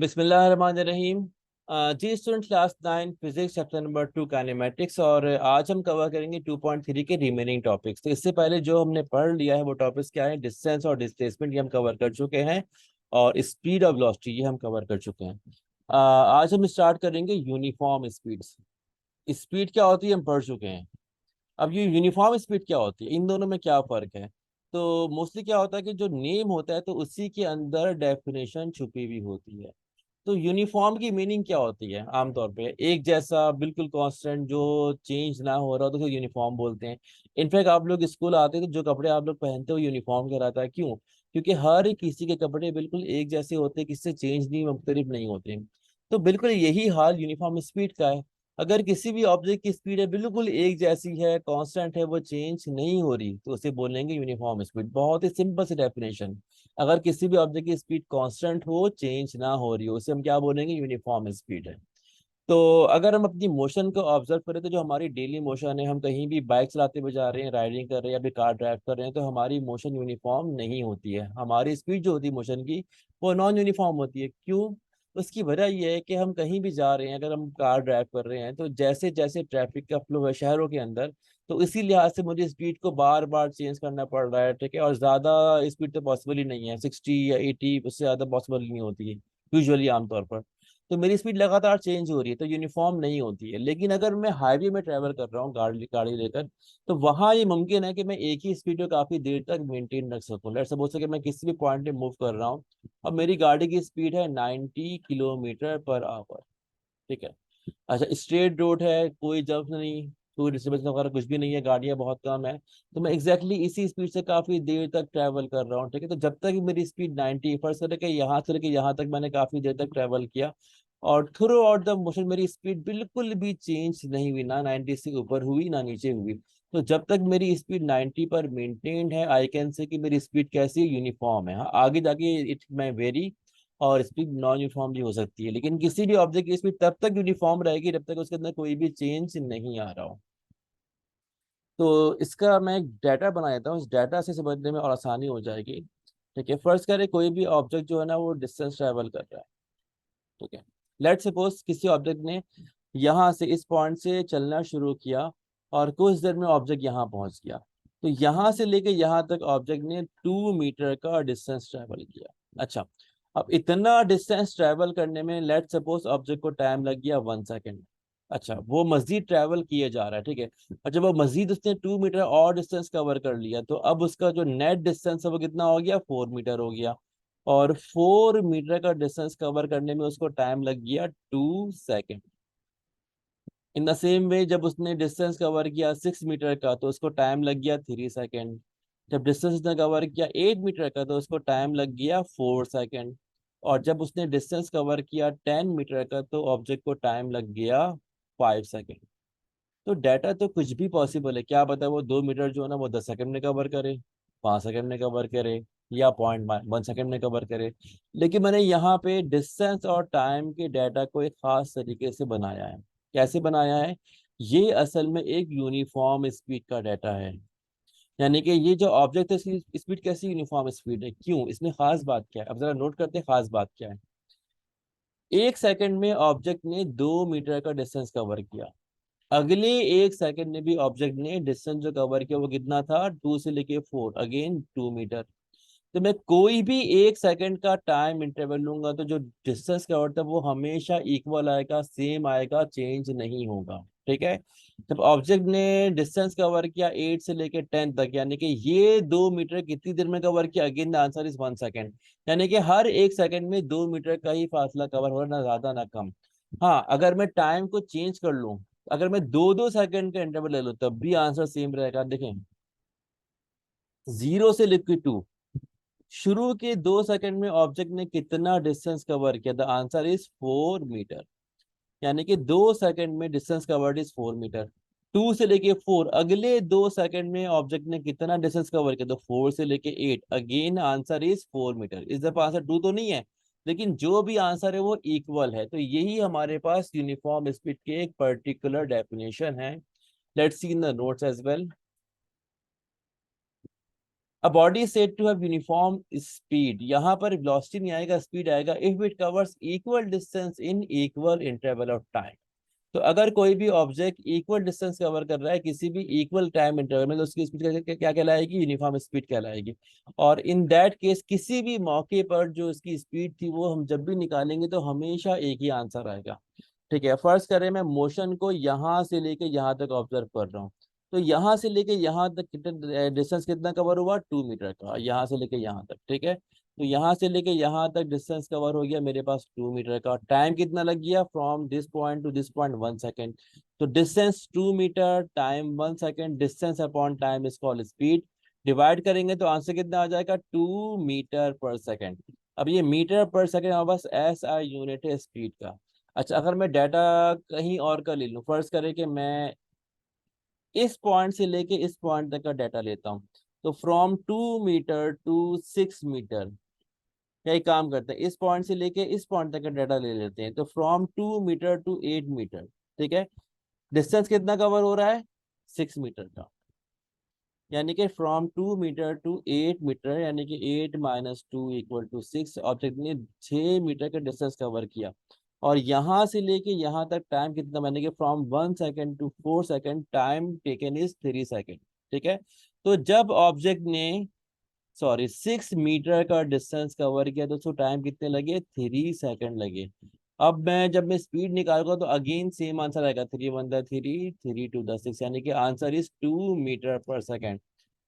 बिस्मिल्लाहिर्रहमानिर्रहीम। जी student, class 9 physics chapter number 2 kinematics, और आज हम कवर करेंगे 2.3 के रिमेनिंग टॉपिक्स। तो इससे पहले जो हमने पढ़ लिया है वो टॉपिक्स क्या है, डिस्टेंस और डिस्प्लेसमेंट, ये हम कवर कर चुके हैं, और स्पीड ऑफ वेलोसिटी ये हम कवर कर चुके हैं। आज हम स्टार्ट करेंगे यूनिफॉर्म स्पीड्स। स्पीड क्या होती है हम पढ़ चुके हैं। अब ये यूनिफॉर्म स्पीड क्या होती है, इन दोनों में क्या फ़र्क है। तो मोस्टली क्या होता है कि जो नेम होता है तो उसी के अंदर डेफिनेशन छुपी हुई होती है। तो यूनिफॉर्म की मीनिंग क्या होती है, आमतौर पे एक जैसा बिल्कुल कांस्टेंट जो चेंज ना हो रहा हो तो उसको यूनिफॉर्म बोलते हैं। इनफैक्ट आप लोग स्कूल आते हैं तो जो कपड़े आप लोग पहनते हो यूनिफॉर्म कहलाता है। क्यों? क्योंकि हर किसी के कपड़े बिल्कुल एक जैसे होते हैं, किसी से चेंज नहीं, मुख्तलिफ नहीं होते। तो बिल्कुल यही हाल यूनिफॉर्म स्पीड का है। अगर किसी भी ऑब्जेक्ट की स्पीड है बिल्कुल एक जैसी है, कांस्टेंट है, वो चेंज नहीं हो रही, तो उसे बोलेंगे यूनिफॉर्म स्पीड। बहुत ही सिंपल सी डेफिनेशन। अगर किसी भी ऑब्जेक्ट की स्पीड कांस्टेंट हो, चेंज ना हो रही हो, उसे हम क्या बोलेंगे, यूनिफॉर्म स्पीड है। तो अगर हम अपनी मोशन को ऑब्जर्व करें तो जो हमारी डेली मोशन है, हम कहीं भी बाइक चलाते हुए जा रहे हैं, राइडिंग कर रहे हैं या फिर कार ड्राइव कर रहे हैं, तो हमारी मोशन यूनिफॉर्म नहीं होती है। हमारी स्पीड जो होती है मोशन की, वो नॉन यूनिफॉर्म होती है। क्यों? उसकी वजह यह है कि हम कहीं भी जा रहे हैं, अगर हम कार ड्राइव कर रहे हैं तो जैसे जैसे ट्रैफिक का फ्लो है शहरों के अंदर, तो इसी लिहाज से मुझे स्पीड को बार बार चेंज करना पड़ रहा है। ठीक है, और ज़्यादा स्पीड तो पॉसिबल ही नहीं है, 60 या 80 उससे ज़्यादा पॉसिबल नहीं होती है यूजुअली, आमतौर पर। तो मेरी स्पीड लगातार चेंज हो रही है तो यूनिफॉर्म नहीं होती है। लेकिन अगर मैं हाईवे में ट्रैवल कर रहा हूँ गाड़ी गाड़ी लेकर, तो वहाँ ये मुमकिन है कि मैं एक ही स्पीड को काफ़ी देर तक मेंटेन रख सकूँ। लेट्स सपोज कि मैं किसी भी पॉइंट पे मूव कर रहा हूँ, अब मेरी गाड़ी की स्पीड है 90 किलोमीटर पर आवर। ठीक है। अच्छा, स्ट्रेट रोड है, कोई जंप नहीं, कोई डिस्टर्बेंस वगैरह कुछ भी नहीं है, गाड़ियां बहुत कम है, तो मैं एग्जैक्टली इसी स्पीड से काफी देर तक ट्रैवल कर रहा हूँ। ठीक है, तो जब तक मेरी स्पीड 90, फर्स्ट करके यहाँ से लेके यहाँ तक मैंने काफी देर तक ट्रैवल किया, और थ्रू आउट द मोशन मेरी स्पीड बिल्कुल भी चेंज नहीं हुई, ना 90 से ऊपर हुई ना नीचे हुई। तो जब तक मेरी स्पीड 90 पर मेंटेन्ड है, आई कैन से कि मेरी स्पीड कैसी है, यूनिफॉर्म है। हाँ, आगे जाके इट में वेरी, और स्पीड नॉन यूनिफॉर्म भी हो सकती है, लेकिन किसी भी ऑब्जेक्ट की स्पीड तब तक यूनिफॉर्म रहेगी जब तक उसके अंदर कोई भी चेंज नहीं आ रहा हो। तो इसका मैं एक डाटा बना देता हूँ, इस डाटा से समझने में और आसानी हो जाएगी। ठीक है, फर्स्ट करें कोई भी ऑब्जेक्ट जो है ना वो डिस्टेंस ट्रेवल कर रहा है। ठीक है, लेट सपोज किसी ऑब्जेक्ट ने यहाँ से इस पॉइंट से चलना शुरू किया, और कुछ देर में ऑब्जेक्ट यहाँ पहुंच गया। तो यहाँ से लेके यहाँ तक ऑब्जेक्ट ने 2 मीटर का डिस्टेंस ट्रेवल किया। अच्छा, अब इतना डिस्टेंस ट्रेवल करने में लेट सपोज ऑब्जेक्ट को टाइम लग गया 1 सेकेंड। अच्छा, वो मजीद ट्रेवल किए जा रहा है। ठीक है, और जब वो मजीद उसने 2 मीटर और डिस्टेंस कवर कर लिया, तो अब उसका जो नेट डिस्टेंस है वो कितना हो गया, 4 मीटर हो गया। और 4 मीटर का डिस्टेंस कवर करने में उसको टाइम लग गया 2 second. In the same way, जब उसने डिस्टेंस कवर किया 6 मीटर का तो उसको टाइम लग गया 3 सेकेंड। जब डिस्टेंस उसने कवर किया 8 मीटर का तो उसको टाइम लग गया 4 सेकेंड। और जब उसने डिस्टेंस कवर किया 10 मीटर का तो ऑब्जेक्ट को टाइम लग गया 5 सेकेंड। तो डाटा तो कुछ भी पॉसिबल है, क्या पता वो 2 मीटर जो है ना वो 10 सेकंड में कवर करे, 5 सेकंड में कवर करे, या 0.1 सेकंड में कवर करे। लेकिन मैंने यहाँ पे डिस्टेंस और टाइम के डाटा को एक खास तरीके से बनाया है। कैसे बनाया है? ये असल में एक यूनिफॉर्म स्पीड का डाटा है। यानी कि ये जो ऑब्जेक्ट है इसकी स्पीड कैसी यूनिफॉर्म स्पीड है। क्यों? इसमें खास बात क्या है, अब जरा नोट करते हैं खास बात क्या है। 1 सेकंड में ऑब्जेक्ट ने 2 मीटर का डिस्टेंस कवर किया, अगले 1 सेकंड में भी ऑब्जेक्ट ने डिस्टेंस जो कवर किया वो कितना था, 2 से लेके 4, अगेन 2 मीटर। तो मैं कोई भी 1 सेकंड का टाइम इंटरवल लूंगा तो जो डिस्टेंस कवर था वो हमेशा इक्वल आएगा, सेम आएगा, चेंज नहीं होगा। ठीक है, जब ऑब्जेक्ट ने डिस्टेंस कवर किया 8 से लेके 10 तक, यानी कि ये 2 मीटर कितनी देर में कवर किया, again the answer is 1 second. यानी कि हर 1 सेकंड में 2 मीटर का ही फासला कवर हो रहा, ना ज्यादा ना कम। हाँ, अगर मैं टाइम को चेंज कर लूं, अगर मैं 2-2 सेकंड का इंटरवल ले लूं तब भी आंसर सेम रहेगा। देखें, 0 से लेके 2, शुरू के 2 सेकंड में ऑब्जेक्ट ने कितना डिस्टेंस कवर किया, द आंसर इज 4 मीटर। यानी कि 2 सेकंड में डिस्टेंस कवर्ड इज 4 मीटर। 2 से लेके 4, अगले 2 सेकंड में ऑब्जेक्ट ने कितना डिस्टेंस कवर किया, तो 4 से लेके 8, अगेन आंसर इज 4 मीटर। इस दफा आंसर 2 तो नहीं है, लेकिन जो भी आंसर है वो इक्वल है। तो यही हमारे पास यूनिफॉर्म स्पीड के एक पर्टिकुलर डेफिनेशन है। Let's see in the notes as well. A body said to have uniform speed, यहाँ पर वेलोसिटी नहीं आएगा, स्पीड आएगा, if it covers equal distance in equal interval of time. तो अगर कोई भी ऑब्जेक्ट इक्वल डिस्टेंस कवर कर रहा है किसी भी इक्वल टाइम इंटरवल में, तो उसकी स्पीड क्या कहलाएगी? यूनिफॉर्म स्पीड कहलाएगी। और इन दैट केस किसी भी मौके पर जो इसकी स्पीड थी वो हम जब भी निकालेंगे तो हमेशा एक ही आंसर आएगा। ठीक है, फर्स्ट करें, मैं मोशन को यहाँ से लेके यहाँ तक ऑब्जर्व कर रहा हूँ। तो यहाँ से लेके यहाँ तक कितना डिस्टेंस कितना कवर हुआ? 2 मीटर का, यहाँ से लेके यहाँ तक। ठीक है, तो यहाँ से लेके यहाँ तक डिस्टेंस कवर हो गया मेरे पास 2 मीटर का। टाइम कितना लग गया? From this point to this point 1 second. तो distance 2 metre, time 1 second, distance upon time is called speed. Divide करेंगे तो आंसर कितना आ जाएगा? 2 मीटर पर सेकेंड। अब ये मीटर पर सेकेंड हमारे पास SI यूनिट है स्पीड का। अच्छा, अगर मैं डाटा कहीं और का ले लूँ, फर्ज करें कि मैं इस पॉइंट से लेके इस पॉइंट तक का डाटा लेता हूँ, तो फ्रॉम 2 मीटर टू 6 मीटर, या एक काम करते हैं, इस पॉइंट से लेके इस पॉइंट तक का डाटा ले लेते हैं, तो फ्रॉम 2 मीटर टू 8 मीटर। ठीक है, डिस्टेंस कितना कवर हो रहा है? 6 मीटर का। यानी कि फ्रॉम 2 मीटर टू 8 मीटर, यानी कि 8 - 2 = 6, ऑब्जेक्ट ने 6 मीटर का डिस्टेंस कवर किया। और यहाँ से लेके यहाँ तक टाइम कितना? मैंने कि from 1 second to 4 second, time taken is 3 second. ठीक है, तो जब ऑब्जेक्ट ने 6 मीटर का डिस्टेंस कवर किया तो उसको टाइम कितने लगे? 3 सेकेंड लगे। अब मैं जब मैं स्पीड निकालूंगा तो अगेन सेम आंसर आएगा, 3 × 1 = 3, 3 × 2 = 6, यानी कि आंसर इज 2 मीटर पर सेकेंड।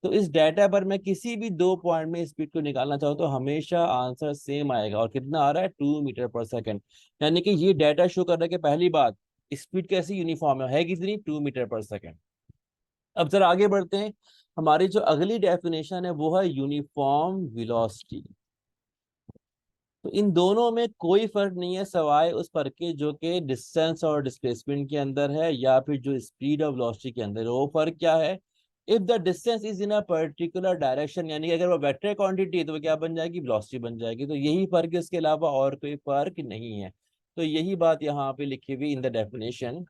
तो इस डाटा पर मैं किसी भी दो पॉइंट में स्पीड को निकालना चाहूँ तो हमेशा आंसर सेम आएगा। और कितना आ रहा है? 2 मीटर पर सेकेंड। यानी कि ये डाटा शो कर रहा है कि पहली बात, स्पीड कैसी यूनिफॉर्म है कितनी? 2 मीटर पर सेकेंड। अब जरा आगे बढ़ते हैं, हमारी जो अगली डेफिनेशन है वो है यूनिफॉर्म वेलोसिटी। तो इन दोनों में कोई फर्क नहीं है सवाए उस फर्क के जो कि डिस्टेंस और डिस्प्लेसमेंट के अंदर है, या फिर जो स्पीड और वेलोसिटी के अंदर है। वो फर्क क्या है? If the distance is in a particular direction, यानी कि अगर वो वेक्टर क्वांटिटी है तो वो क्या बन जाएगी? वेलोसिटी बन जाएगी। तो यही फर्क है, इसके अलावा और कोई फर्क नहीं है। तो यही बात यहाँ पे लिखी हुई इन the definition.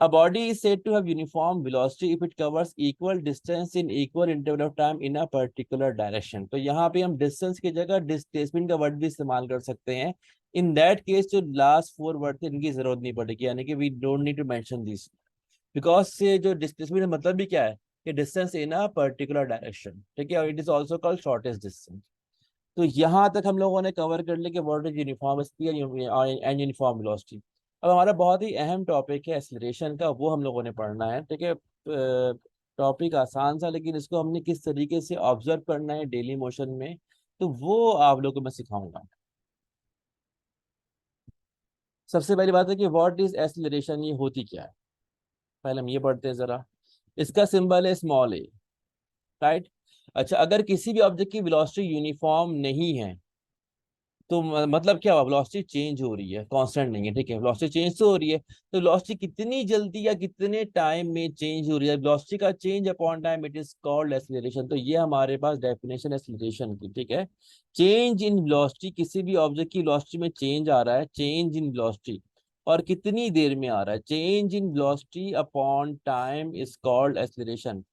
A body is said to have uniform velocity if it covers equal distance in equal interval of time in a particular direction। तो यहाँ पे हम distance की जगह displacement का वर्ड भी इस्तेमाल कर सकते हैं। In that case जो last 4 वर्ड थे इनकी जरूरत नहीं पड़ेगी, यानी कि we don't need to mention this because से जो displacement मतलब भी क्या है कि distance in a particular direction। ठीक है, और it is also called shortest distance। तो यहाँ तक हम लोगों ने कवर कर लिया कि what is uniform speed and uniform velocity. अब हमारा बहुत ही अहम टॉपिक है एक्सीलरेशन का, वो हम लोगों ने पढ़ना है। ठीक है, टॉपिक आसान सा, लेकिन इसको हमने किस तरीके से ऑब्जर्व करना है डेली मोशन में, तो वो आप लोगों को मैं सिखाऊंगा। सबसे पहली बात है कि व्हाट इज एक्सीलरेशन, ये होती क्या है? पहले हम ये पढ़ते हैं जरा। इसका सिंबल है स्मॉल ए, राइट। अच्छा, अगर किसी भी ऑब्जेक्ट की वेलोसिटी यूनिफॉर्म नहीं है तो मतलब क्या हुआ? वेलोसिटी चेंज हो रही है, कांस्टेंट नहीं है। ठीक है, वेलोसिटी चेंज तो हो रही है, तो वेलोसिटी कितनी जल्दी या कितने टाइम में चेंज हो रही है, वेलोसिटी का change upon time, it is called acceleration. तो ये हमारे पास डेफिनेशन एक्सीलरेशन की। ठीक है, चेंज इन वेलोसिटी, किसी भी ऑब्जेक्ट की वेलोसिटी में चेंज आ रहा है, चेंज इन वेलोसिटी, और कितनी देर में आ रहा है, change in velocity upon time is called acceleration.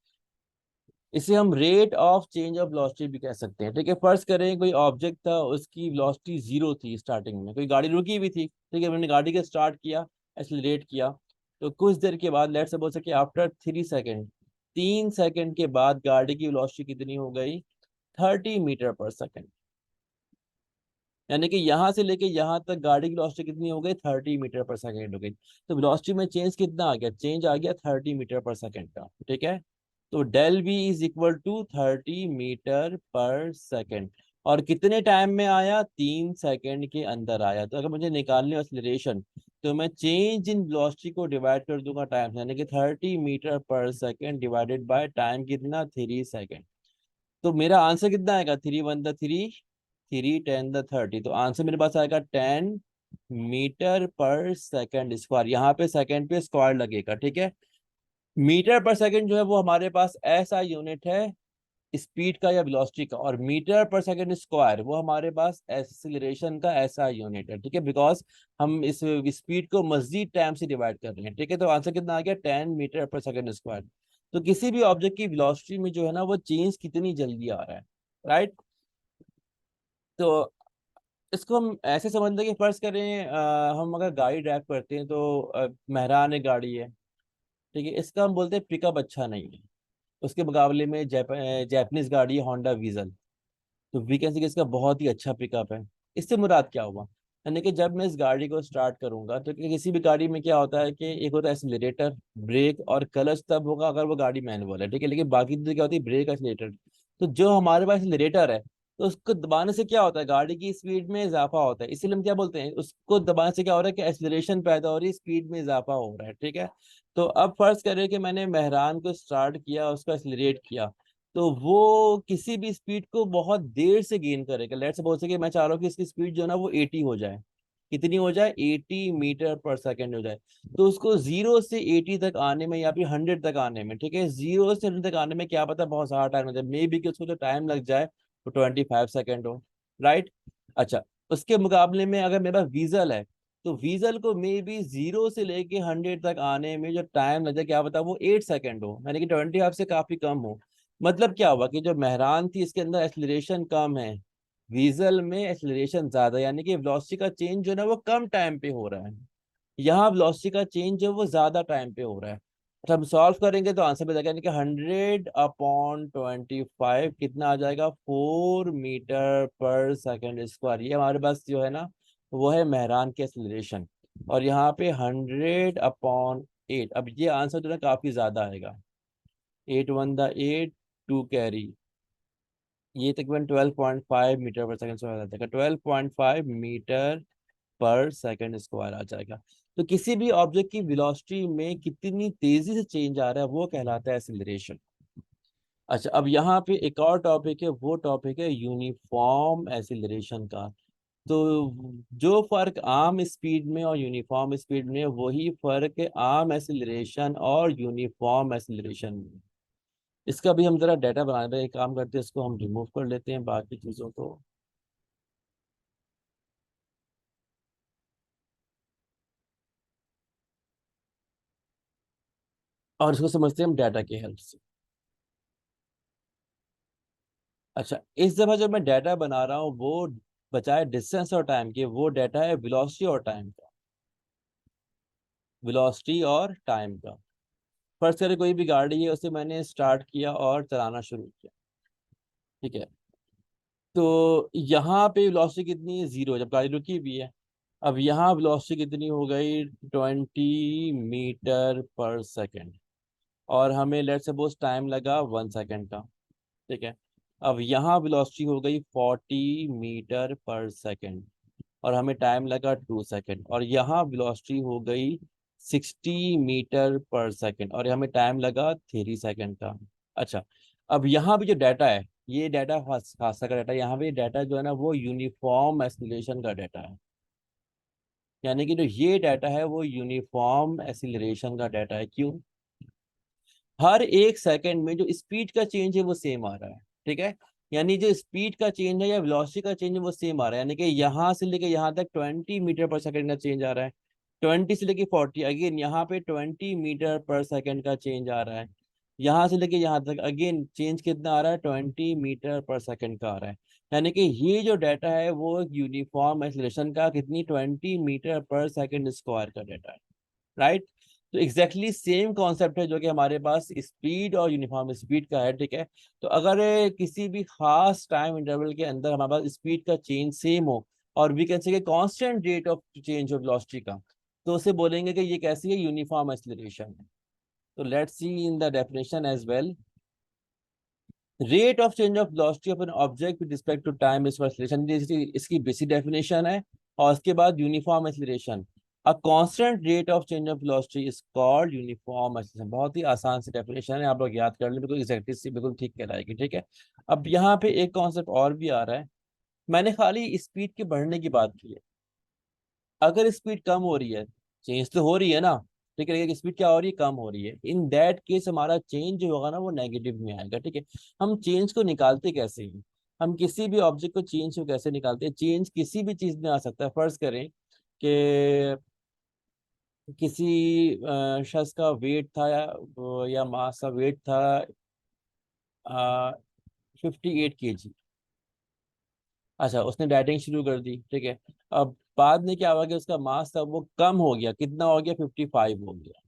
इसे हम rate of change of velocity भी कह सकते हैं। ठीक है, फर्ज करें कोई ऑब्जेक्ट था, उसकी वेलोसिटी 0 थी स्टार्टिंग में, कोई गाड़ी रुकी हुई थी। ठीक है, मैंने गाड़ी का स्टार्ट किया, एक्सीलरेट किया, तो कुछ देर के बाद, लेट्स सपोज कि आफ्टर 3 सेकेंड, 3 सेकेंड के बाद गाड़ी की वेलोसिटी कितनी हो गई? 30 मीटर पर सेकेंड। यानी कि यहाँ से लेके यहाँ तक गाड़ी की वेलोसिटी कितनी हो गई? 30 मीटर पर सेकेंड हो गई। तो वेलोसिटी में चेंज कितना आ गया? चेंज आ गया 30 मीटर पर सेकेंड का। ठीक है, तो del V is equal to 30 meter पर सेकेंड। और कितने टाइम में आया? 3 सेकेंड के अंदर आया। तो अगर मुझे निकालनी है एक्सीलरेशन, तो मैं चेंज इन वेलोसिटी को डिवाइड कर दूंगा टाइम से, यानी कि 30 मीटर पर सेकेंड डिवाइडेड बाय टाइम कितना? 3 सेकेंड। तो मेरा आंसर कितना आएगा? 3 × 1 = 3, 3 × 10 = 30। तो आंसर मेरे पास आएगा 10 मीटर पर सेकेंड स्क्वायर। यहाँ पे सेकेंड पे स्क्वायर लगेगा। ठीक है, मीटर पर सेकेंड जो है वो हमारे पास ऐसा यूनिट है स्पीड का या वेलोसिटी का, और मीटर पर सेकेंड स्क्वायर वो हमारे पास एक्सीलरेशन का ऐसा यूनिट है। ठीक है, बिकॉज हम इस स्पीड को मजीद टाइम से डिवाइड कर रहे हैं। ठीक है, तो आंसर कितना आ गया? 10 मीटर पर सेकेंड स्क्वायर। तो किसी भी ऑब्जेक्ट की वेलोसिटी में जो है ना वो चेंज कितनी जल्दी आ रहा है, राइट। तो इसको हम ऐसे समझ लें कि फर्ज करें हम अगर गाड़ी ड्राइव करते हैं तो मेहरान एक गाड़ी है, ठीक है, इसका हम बोलते हैं पिकअप अच्छा नहीं है। उसके मुकाबले में जैपनीज गाड़ी है होंडा वीजल, तो वी कैन से इसका बहुत ही अच्छा पिकअप है। इससे मुराद क्या हुआ, यानी कि जब मैं इस गाड़ी को स्टार्ट करूंगा तो किसी भी गाड़ी में क्या होता है कि एक होता है एक्सीलरेटर, ब्रेक और क्लच तब होगा अगर वो गाड़ी मैनुअल है, ठीक है, लेकिन बाकी तो क्या होती है ब्रेक एक्सीलरेटर। तो जो हमारे पास एक्सीलरेटर है तो उसको दबाने से क्या होता है गाड़ी की स्पीड में इजाफा होता है, इसीलिए हम क्या बोलते हैं उसको दबाने से क्या हो रहा है कि एक्सीलरेशन पैदा हो रही है, स्पीड में इजाफा हो रहा है, ठीक है। तो अब फर्ज करें कि मैंने मेहरान को स्टार्ट किया, उसको एक्सीलरेट किया, तो वो किसी भी स्पीड को बहुत देर से गेन करेगा। लेट्स सपोज कि मैं चाह रहा हूँ कि इसकी स्पीड जो है ना वो 80 हो जाए, कितनी हो जाए, 80 मीटर पर सेकेंड हो जाए। तो उसको 0 से 80 तक आने में या फिर 100 तक आने में, ठीक है, 0 से 100 तक आने में क्या पता बहुत सारा टाइम लग जाए, मे बी कि उसको जो टाइम लग जाए वो 25 सेकेंड हो, राइट। अच्छा, उसके मुकाबले में अगर मेरे पास वीजल है तो वीजल को मे बी 0 से लेके 100 तक आने में जो टाइम लग जाए क्या पता वो 8 सेकेंड हो, यानी कि 25 से काफी कम हो। मतलब क्या हुआ कि जो मेहरान थी इसके अंदर एक्सीलरेशन कम है, वीजल में एक्सीलरेशन ज्यादा, यानी कि वेलोसिटी का चेंज जो है ना वो कम टाइम पे हो रहा है। यहाँ वेलोसिटी का चेंज जो है वो ज्यादा टाइम पे हो रहा है। तो हम सॉल्व करेंगे तो आंसर मिल जाएगा, यानी कि 100/25 कितना आ जाएगा, 4 मीटर पर सेकेंड स्क्वायर। ये हमारे पास जो है ना वो है मेहरान के एक्सीलरेशन। और यहाँ पे 100/8, अब ये आंसर जो है काफी ज्यादा आएगा। 8 × 1 = 8, 2 कैरी, ये तकरीबन 12.5 मीटर पर सेकेंड स्क्वायर आ जाएगा, 12.5 मीटर पर सेकेंड स्क्वायर आ जाएगा। तो किसी भी ऑब्जेक्ट की वेलोसिटी में कितनी तेजी से चेंज आ रहा है वो कहलाता है एक्सीलरेशन। अच्छा, अब यहाँ पे एक और टॉपिक है, वो टॉपिक है यूनिफॉर्म एक्सीलरेशन का। तो जो फर्क आम स्पीड में और यूनिफॉर्म स्पीड में, वही फर्क है आम एक्सीलरेशन और यूनिफॉर्म एक्सीलरेशन में। इसका भी हम जरा डाटा बनाने का एक काम करते हैं, इसको हम रिमूव कर लेते हैं बाकी चीज़ों को, और इसको समझते हैं हम डाटा की हेल्प से। अच्छा, इस दफा जो मैं डाटा बना रहा हूँ वो बचाए डिस्टेंस और टाइम के, वो डाटा है वेलोसिटी और टाइम का, वेलोसिटी और टाइम का। फर्स्ट करें कोई भी गाड़ी है उसे मैंने स्टार्ट किया और चलाना शुरू किया, ठीक है। तो यहाँ पे वेलोसिटी कितनी है, 0, जब गाड़ी रुकी हुई है। अब यहाँ वेलोसिटी कितनी हो गई, 20 मीटर पर सेकेंड, और हमें लेट सपोज टाइम लगा 1 सेकेंड का, ठीक है। अब यहाँ वेलोसिटी हो गई 40 मीटर पर सेकेंड, और हमें टाइम लगा 2 सेकेंड, और यहाँ वेलोसिटी हो गई 60 मीटर पर सेकेंड, और हमें टाइम लगा 3 सेकेंड का। अच्छा, अब यहाँ भी जो डाटा है, ये डाटा खासा का डाटा, यहाँ पे डाटा जो है ना वो यूनिफॉर्म एक्सीलरेशन का डाटा है, यानी कि जो ये डाटा है वो यूनिफॉर्म एक्सीलरेशन का डाटा है। क्यों, हर 1 सेकंड में जो स्पीड का चेंज है वो सेम आ रहा है, ठीक है। यानी जो स्पीड का चेंज है या वेलोसिटी का चेंज है वो सेम आ रहा है, यानी कि यहाँ से लेके यहाँ तक 20 मीटर पर सेकंड का चेंज आ रहा है, 20 से लेके 40, अगेन यहाँ पे 20 मीटर पर सेकंड का चेंज आ रहा है, यहाँ से लेके यहाँ तक अगेन चेंज कितना आ रहा है, 20 मीटर पर सेकंड का आ रहा है। यानी कि ये जो डाटा है वो यूनिफॉर्म एक्सीलरेशन का कितनी, 20 मीटर पर सेकंड स्क्वायर का डाटा है, राइट। तो एग्जैक्टली सेम कॉन्सेप्ट है जो कि हमारे पास स्पीड और यूनिफॉर्म स्पीड का है, ठीक है। तो अगर किसी भी खास टाइम इंटरवल के अंदर हमारे पास स्पीड का चेंज सेम हो, और we can say constant rate of change of velocity का, तो उसे बोलेंगे कि ये कैसी है, यूनिफॉर्म एक्सीलरेशन है। तो let's see in the definition as well. Rate of change of velocity of an object with respect to time is acceleration, इसकी बेसिक डेफिनेशन है। और उसके बाद uniform acceleration, a constant rate of change of velocity is called uniform acceleration. बहुत ही आसान सी definition है, आप लोग याद कर लें, बिल्कुल एग्जैक्टली सी, बिल्कुल ठीक कहलाएगी, ठीक है। अब यहाँ पे एक कॉन्सेप्ट और भी आ रहा है, मैंने खाली स्पीड के बढ़ने की बात की है। अगर स्पीड कम हो रही है, चेंज तो हो रही है ना, ठीक है, लेकिन स्पीड क्या हो रही है, कम हो रही है, इन दैट केस हमारा चेंज जो होगा ना वो नेगेटिव में आएगा, ठीक है। हम चेंज को निकालते कैसे हैं, हम किसी भी ऑब्जेक्ट को चेंज को कैसे निकालते हैं, चेंज किसी भी चीज में आ सकता है। फर्ज करें कि किसी शख्स का वेट था या मास का वेट था 58 kg। अच्छा, उसने डाइटिंग शुरू कर दी, ठीक है। अब बाद में क्या हुआ कि उसका मास था वो कम हो गया, कितना हो गया, 55 हो गया,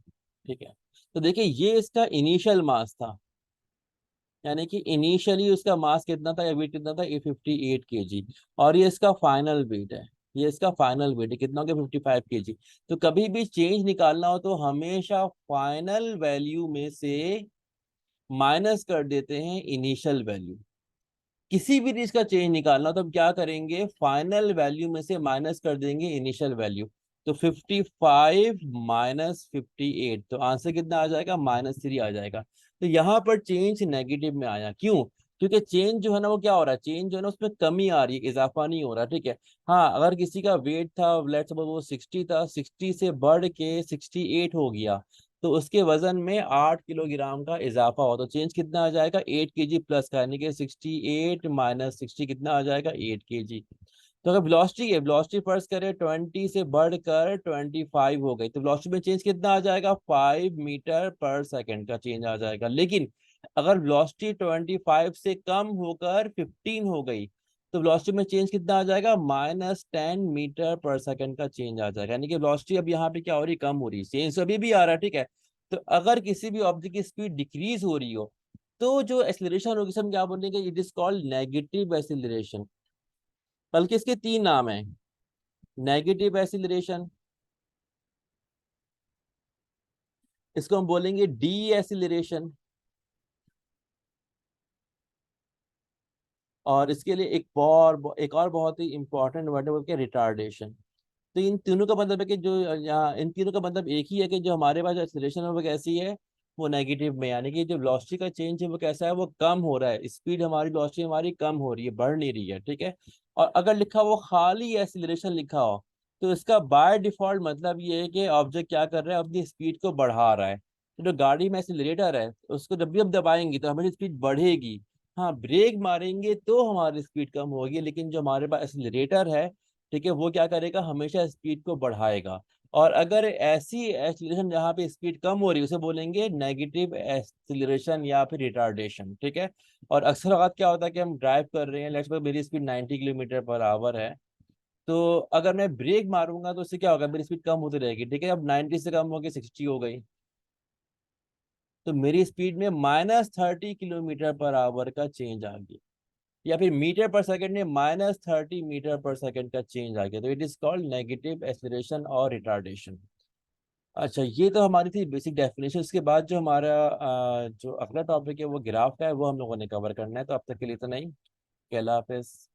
ठीक है। तो देखिए ये इसका इनिशियल मास था, यानी कि इनिशियली उसका मास कितना था या वेट कितना था, ये 58 kg। और ये इसका फाइनल वेट है, ये इसका फाइनल वेट है, कितना हो गया, 55 kg। तो कभी भी चेंज निकालना हो तो हमेशा फाइनल वैल्यू में से माइनस कर देते हैं इनिशियल वैल्यू। किसी भी चीज का चेंज निकालना हो तो हम क्या करेंगे, फाइनल वैल्यू में से माइनस कर देंगे इनिशियल वैल्यू। तो 55 माइनस 58, तो आंसर कितना आ जाएगा, -3 आ जाएगा। तो यहाँ पर चेंज नेगेटिव में आया, क्यों? क्योंकि चेंज जो है ना वो क्या हो रहा है, चेंज जो है ना उसमें कमी आ रही है, इजाफा नहीं हो रहा, ठीक है। हाँ, अगर किसी का वेट था, लेट्स सपोज वो 60 था, 60 से बढ़ के 68 हो गया, तो उसके वजन में 8 किलोग्राम का इजाफा हो, तो चेंज कितना आ जाएगा, 8 kg प्लस का, यानी कि 68 माइनस 60 कितना आ जाएगा, 8 kg। तो अगर वेलोसिटी है, वेलोसिटी फर्स्ट करें 20 से बढ़कर 25 हो गई, तो वेलोसिटी में चेंज कितना आ जाएगा, 5 मीटर पर सेकेंड का चेंज आ जाएगा। लेकिन अगर वेलोसिटी 25 से कम होकर 15 हो गई, तो वेलोसिटी में चेंज कितना आ जाएगा, -10 मीटर पर सेकेंड का चेंज आ जाएगा। यानी कि वेलोसिटी अब यहाँ पे क्या हो रही, कम हो रही है, चेंज अभी भी आ रहा है, ठीक है। तो अगर किसी भी ऑब्जेक्ट की स्पीड डिक्रीज हो रही हो, तो जो एक्सेलरेशन होगी हम क्या बोलेंगे, it is called negative acceleration. बल्कि इसके तीन नाम हैं, नेगेटिव एक्सीलरेशन, इसको हम बोलेंगे डी एक्सीलरेशन, और इसके लिए एक और बहुत ही इंपॉर्टेंट वर्ड है, बोलते हैं रिटार्डेशन। तो इन तीनों का मतलब है कि जो यहाँ इन तीनों का मतलब एक ही है कि जो हमारे पास जो एक्सीलरेशन है वो कैसी है, वो नेगेटिव में, यानी कि जो वेलोसिटी का चेंज है वो कैसा है, वो कम हो रहा है, स्पीड हमारी, वेलोसिटी हमारी कम हो रही है, बढ़ नहीं रही है, ठीक है। और अगर लिखा हो खाली एक्सीलरेशन लिखा हो, तो इसका बाय डिफॉल्ट मतलब ये है कि ऑब्जेक्ट क्या कर रहा है, अपनी स्पीड को बढ़ा रहा है। तो जो गाड़ी में एक्सीलरेटर है उसको जब भी हम दबाएंगे तो हमारी स्पीड बढ़ेगी। हाँ, ब्रेक मारेंगे तो हमारी स्पीड कम होगी, लेकिन जो हमारे पास एक्सीलरेटर है, ठीक है, वो क्या करेगा, हमेशा स्पीड को बढ़ाएगा। और अगर ऐसी एक्सीलरेशन जहाँ पे स्पीड कम हो रही है उसे बोलेंगे नेगेटिव एक्सीलरेशन या फिर रिटार्डेशन, ठीक है। और अक्सर औकात क्या होता है कि हम ड्राइव कर रहे हैं, लेट्स सपोज मेरी स्पीड 90 किलोमीटर पर आवर है, तो अगर मैं ब्रेक मारूंगा तो उससे क्या होगा, मेरी स्पीड कम होती रहेगी, ठीक है। अब 90 से कम होगी 60 हो गई, तो मेरी स्पीड में -30 किलोमीटर पर आवर का चेंज आ गया, या फिर मीटर पर सेकंड में -30 मीटर पर सेकंड का चेंज आ गया, तो it is called negative acceleration और रिटार्डेशन। अच्छा, ये तो हमारी थी बेसिक डेफिनेशन। इसके बाद जो हमारा जो अगला टॉपिक है वो ग्राफ का है, वो हम लोगों ने कवर करना है। तो अब तक के लिए तो नहीं, अल्लाह हाफिज।